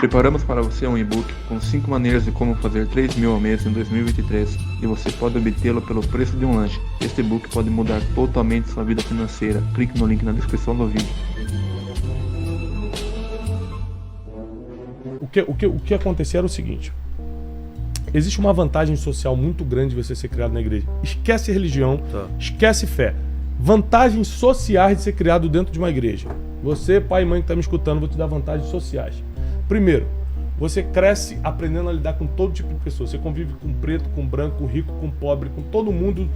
Preparamos para você um e-book com 5 maneiras de como fazer 3 mil ao mês em 2023 e você pode obtê-lo pelo preço de um lanche. Este e-book pode mudar totalmente sua vida financeira. Clique no link na descrição do vídeo. O que acontecia era o seguinte: existe uma vantagem social muito grande de você ser criado na igreja. Esquece religião, esquece fé. Vantagens sociais de ser criado dentro de uma igreja. Você, pai e mãe que está me escutando, vou te dar vantagens sociais. Primeiro, você cresce aprendendo a lidar com todo tipo de pessoa. Você convive com preto, com branco, com rico, com pobre, com todo mundo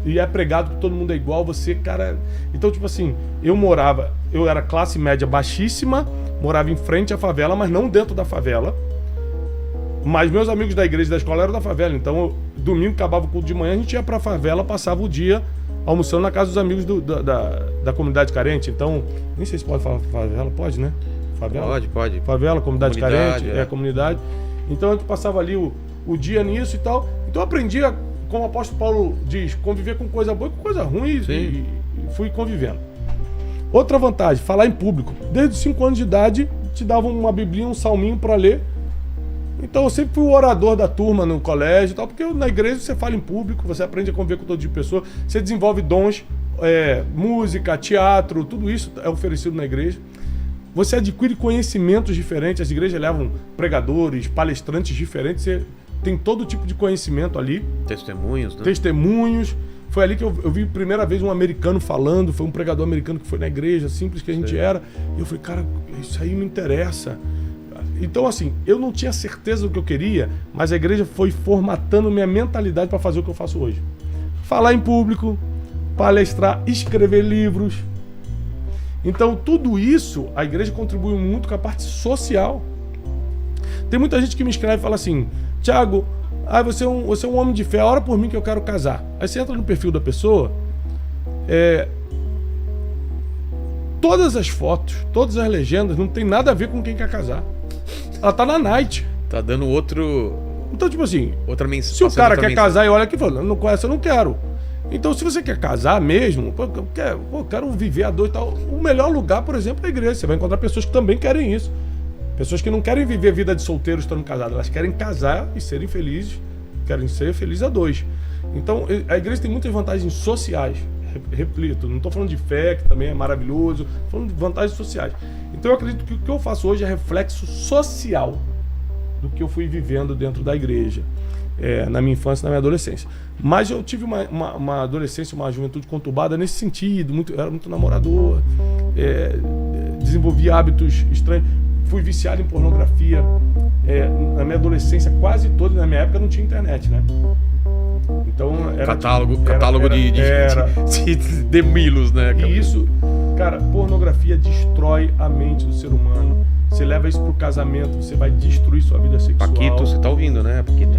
e é pregado que todo mundo é igual. Você, cara... Então, tipo assim, eu era classe média baixíssima, morava em frente à favela, mas não dentro da favela. Mas meus amigos da igreja e da escola eram da favela. Então, domingo acabava o culto de manhã, a gente ia pra favela, passava o dia almoçando na casa dos amigos da comunidade carente. Então, nem sei se pode falar favela, pode, né? Favela? Pode. Favela, comunidade carente, comunidade. Então a gente passava ali o dia nisso e tal. Então eu aprendi, como o apóstolo Paulo diz, conviver com coisa boa e com coisa ruim e fui convivendo. Outra vantagem, falar em público. Desde os 5 anos de idade, te davam uma biblinha, um salminho para ler. Então eu sempre fui o orador da turma no colégio e tal, porque na igreja você fala em público, você aprende a conviver com todo tipo de pessoa, você desenvolve dons, música, teatro, tudo isso é oferecido na igreja. Você adquire conhecimentos diferentes, as igrejas levam pregadores, palestrantes diferentes, você tem todo tipo de conhecimento ali. Testemunhos, né? Testemunhos. Foi ali que eu vi primeira vez um americano falando, foi um pregador americano que foi na igreja, simples que a gente era. E eu falei, cara, isso aí me interessa. Então, assim, eu não tinha certeza do que eu queria, mas a igreja foi formatando minha mentalidade para fazer o que eu faço hoje. Falar em público, palestrar, escrever livros. Então, tudo isso, a igreja contribui muito com a parte social. Tem muita gente que me escreve e fala assim, Thiago, você é um homem de fé, ora por mim que eu quero casar. Aí você entra no perfil da pessoa, todas as fotos, todas as legendas não tem nada a ver com quem quer casar. Ela tá na night. Tá dando outro... Então, tipo assim, outra mensagem. Se o cara quer casar e olha aqui e fala, não conhece, eu não quero. Então, se você quer casar mesmo, eu quero viver a dois e tal, o melhor lugar, por exemplo, é a igreja. Você vai encontrar pessoas que também querem isso. Pessoas que não querem viver a vida de solteiro estando casadas, elas querem casar e serem felizes, querem ser felizes a dois. Então, a igreja tem muitas vantagens sociais. Repito, não estou falando de fé, que também é maravilhoso, estou falando de vantagens sociais. Então, eu acredito que o que eu faço hoje é reflexo social do que eu fui vivendo dentro da igreja. Na minha infância e na minha adolescência. Mas eu tive uma adolescência, uma juventude conturbada nesse sentido, era muito namorador, desenvolvi hábitos estranhos, fui viciado em pornografia. Na minha adolescência quase toda, na minha época não tinha internet, né? Então era catálogo de Milos, né? E isso, cara, pornografia destrói a mente do ser humano. Você leva isso pro casamento, você vai destruir sua vida sexual. Paquito, você tá ouvindo, né, Paquito?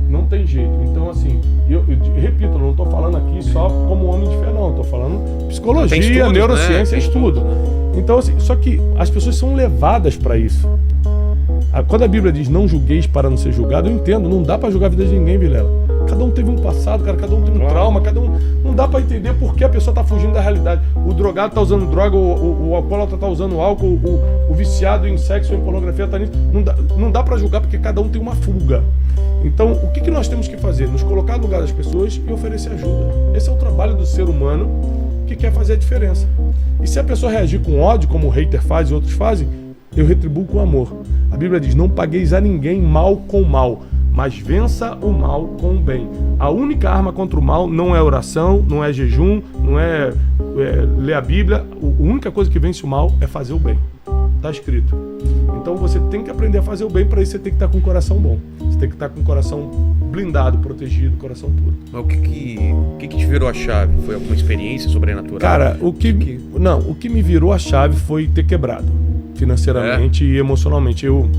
Não tem jeito. Então, assim, eu repito, eu não tô falando aqui só como homem de fé, não. Eu tô falando psicologia, estudos, neurociência, estudo. Então, assim, só que as pessoas são levadas para isso. Quando a Bíblia diz não julgueis para não ser julgado, eu entendo, não dá para julgar a vida de ninguém, Vilela. Cada um teve um passado, cara, cada um tem um trauma, cada um... Não dá para entender por que a pessoa tá fugindo da realidade. O drogado tá usando droga, o alcoólatra tá usando álcool, o viciado em sexo ou em pornografia tá nisso. Não dá para julgar porque cada um tem uma fuga. Então, o que nós temos que fazer? Nos colocar no lugar das pessoas e oferecer ajuda. Esse é o trabalho do ser humano que quer fazer a diferença. E se a pessoa reagir com ódio, como o hater faz e outros fazem, eu retribuo com amor. A Bíblia diz, não pagueis a ninguém mal com mal, mas vença o mal com o bem. A única arma contra o mal não é oração, não é jejum, não é ler a Bíblia. A única coisa que vence o mal é fazer o bem. Está escrito. Então você tem que aprender a fazer o bem, para isso você tem que estar com o coração bom. Você tem que estar com o coração blindado, protegido, coração puro. Mas o que te virou a chave? Foi alguma experiência sobrenatural? Cara, o que me virou a chave foi ter quebrado financeiramente e emocionalmente. Eu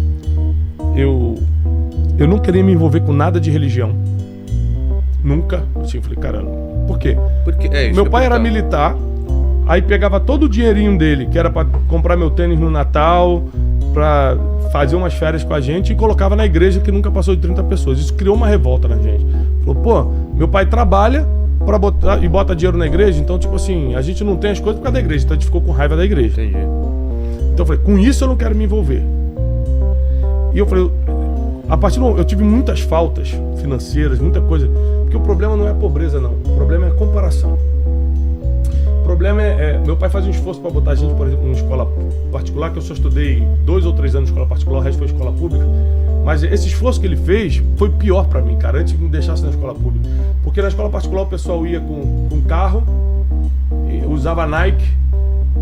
não queria me envolver com nada de religião. Nunca. Assim, eu falei, caramba, por quê? Porque, meu pai era militar, aí pegava todo o dinheirinho dele, que era para comprar meu tênis no Natal, para fazer umas férias com a gente, e colocava na igreja que nunca passou de 30 pessoas. Isso criou uma revolta na gente. Falou, pô, meu pai trabalha para botar e bota dinheiro na igreja, então, tipo assim, a gente não tem as coisas por causa da igreja, então a gente ficou com raiva da igreja. Entendi. Então eu falei, com isso eu não quero me envolver. E eu falei, a partir do momento, eu tive muitas faltas financeiras, muita coisa, porque o problema não é a pobreza, não. O problema é a comparação. O problema meu pai faz um esforço para botar a gente, por exemplo, em escola particular, que eu só estudei 2 ou 3 anos em escola particular, o resto foi escola pública. Mas esse esforço que ele fez foi pior para mim, cara, antes de me deixasse na escola pública. Porque na escola particular o pessoal ia com carro, usava Nike,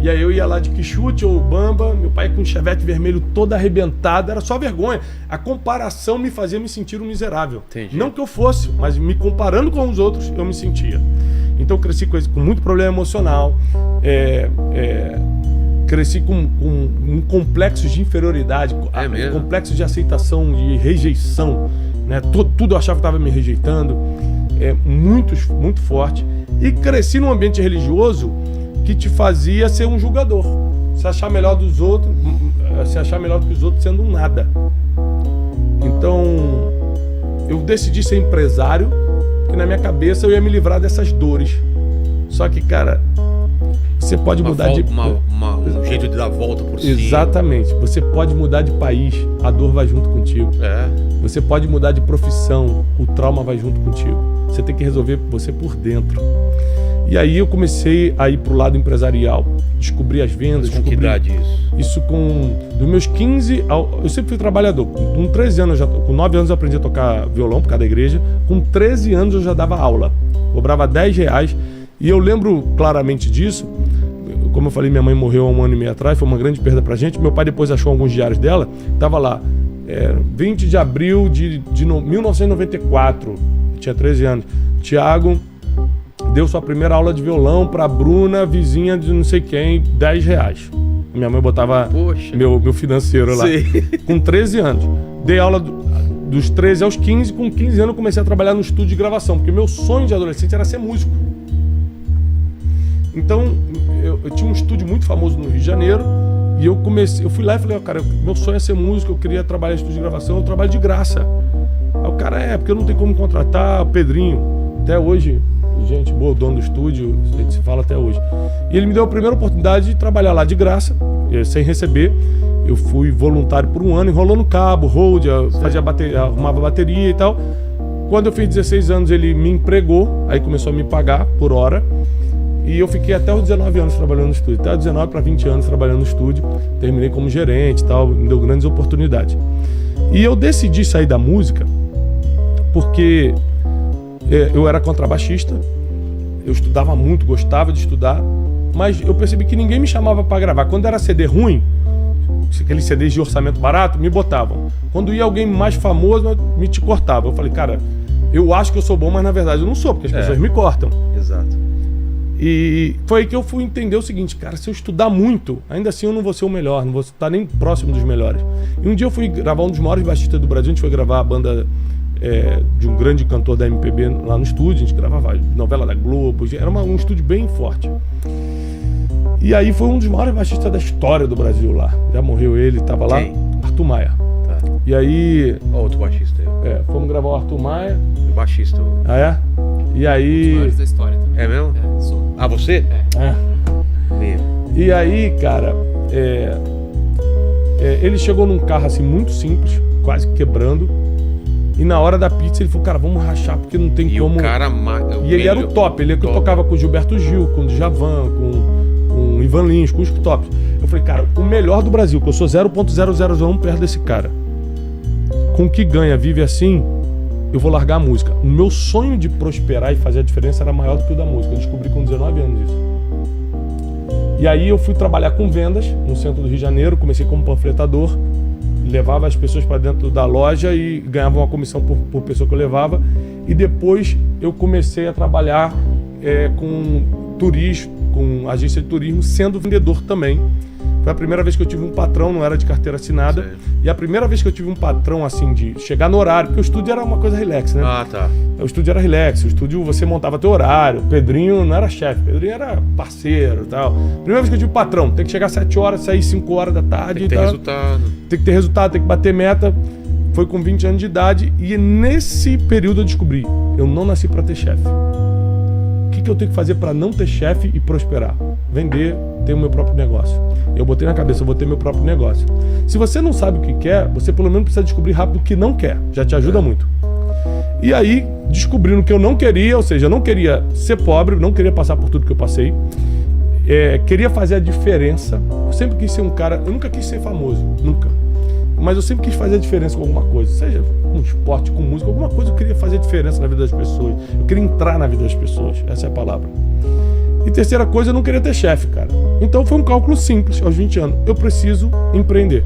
e aí eu ia lá de Quixute ou Bamba, meu pai com um Chevette vermelho todo arrebentado, era só vergonha. A comparação me fazia me sentir um miserável. Entendi. Não que eu fosse, mas me comparando com os outros, eu me sentia. Então eu cresci com muito problema emocional, cresci com um complexo de inferioridade, complexo de aceitação, de rejeição, né? Tudo eu achava que estava me rejeitando, muito forte. E cresci num ambiente religioso que te fazia ser um julgador, se achar melhor dos outros, se achar melhor do que os outros sendo um nada. Então eu decidi ser empresário, porque na minha cabeça eu ia me livrar dessas dores. Só que, cara, você pode mudar de... Um jeito de dar a volta por cima. Exatamente. Você pode mudar de país, a dor vai junto contigo. Você pode mudar de profissão, o trauma vai junto contigo. Você tem que resolver você por dentro. E aí eu comecei a ir pro lado empresarial, descobri as vendas. Com que idade isso? Isso dos meus 15 eu sempre fui trabalhador. Com 13 anos, com 9 anos eu aprendi a tocar violão por causa da igreja. Com 13 anos eu já dava aula, cobrava R$10. E eu lembro claramente disso. Como eu falei, minha mãe morreu há 1 ano e meio atrás, foi uma grande perda pra gente. Meu pai depois achou alguns diários dela, tava lá, 20 de abril de 1994, tinha 13 anos. Tiago deu sua primeira aula de violão pra Bruna, vizinha de não sei quem, R$10. Minha mãe botava meu financeiro lá. Sim. Com 13 anos. Dei aula dos 13 aos 15, com 15 anos eu comecei a trabalhar no estúdio de gravação, porque meu sonho de adolescente era ser músico. Então, eu tinha um estúdio muito famoso no Rio de Janeiro, e eu fui lá e falei, cara, meu sonho é ser músico, eu queria trabalhar em estúdio de gravação, eu trabalho de graça. Aí o cara, porque eu não tenho como contratar o Pedrinho. Até hoje, gente boa, o dono do estúdio, a gente se fala até hoje. E ele me deu a primeira oportunidade de trabalhar lá de graça, sem receber. Eu fui voluntário por 1 ano, enrolando cabo, hold, fazia bateria, arrumava bateria e tal. Quando eu fiz 16 anos, ele me empregou, aí começou a me pagar por hora. E eu fiquei até os 19 anos trabalhando no estúdio, até os 19 para 20 anos trabalhando no estúdio. Terminei como gerente e tal, me deu grandes oportunidades. E eu decidi sair da música porque eu era contrabaixista, eu estudava muito, gostava de estudar, mas eu percebi que ninguém me chamava para gravar. Quando era CD ruim, aqueles CDs de orçamento barato, me botavam. Quando ia alguém mais famoso, me te cortava. Eu falei, cara, eu acho que eu sou bom, mas na verdade eu não sou, porque as pessoas me cortam. Exato. E foi aí que eu fui entender o seguinte, cara, se eu estudar muito, ainda assim eu não vou ser o melhor, não vou estar nem próximo dos melhores. E um dia eu fui gravar um dos maiores baixistas do Brasil, a gente foi gravar a banda de um grande cantor da MPB lá no estúdio, a gente gravava novela da Globo, era um estúdio bem forte. E aí foi um dos maiores baixistas da história do Brasil lá, já morreu ele, tava lá, Arthur Maia. Tá. E aí... Outro baixista aí. Fomos gravar o Arthur Maia. Baixista. Ah, é? E aí... Um dos maiores da história também. É mesmo? Sou. Ah, você? E aí, cara, ele chegou num carro assim muito simples, quase quebrando. E na hora da pizza ele falou, cara, vamos rachar, porque não tem como... O cara... E ele era o top, ele tocava com o Gilberto Gil, com o Djavan, com o Ivan Lins, com os tops. Eu falei, cara, o melhor do Brasil, que eu sou 0.0001 perto desse cara. Com o que ganha, vive assim, eu vou largar a música. O meu sonho de prosperar e fazer a diferença era maior do que o da música. Eu descobri com 19 anos isso. E aí eu fui trabalhar com vendas no centro do Rio de Janeiro, comecei como panfletador, levava as pessoas para dentro da loja e ganhava uma comissão por pessoa que eu levava. E depois eu comecei a trabalhar com turismo, com agência de turismo, sendo vendedor também. Foi a primeira vez que eu tive um patrão, não era de carteira assinada. Sim. E a primeira vez que eu tive um patrão, assim, de chegar no horário, porque o estúdio era uma coisa relax, né? Ah, tá. O estúdio era relax, o estúdio você montava teu horário, o Pedrinho não era chefe, o Pedrinho era parceiro e tal. Primeira vez que eu tive patrão, tem que chegar às 7 horas, sair 5 horas da tarde. Tem que ter resultado. Tem que ter resultado, tem que bater meta. Foi com 20 anos de idade e nesse período eu descobri, eu não nasci pra ter chefe. que eu tenho que fazer para não ter chefe e prosperar? Vender, ter o meu próprio negócio. Eu botei na cabeça, eu vou ter meu próprio negócio. Se você não sabe o que quer, você pelo menos precisa descobrir rápido o que não quer. Já te ajuda muito. E aí, descobrindo que eu não queria, ou seja, eu não queria ser pobre, não queria passar por tudo que eu passei, queria fazer a diferença. Eu sempre quis ser um cara, eu nunca quis ser famoso, nunca. Mas eu sempre quis fazer a diferença com alguma coisa, seja com esporte, com música, alguma coisa eu queria fazer a diferença na vida das pessoas. Eu queria entrar na vida das pessoas, essa é a palavra. E terceira coisa, eu não queria ter chefe, cara. Então foi um cálculo simples, aos 20 anos. Eu preciso empreender.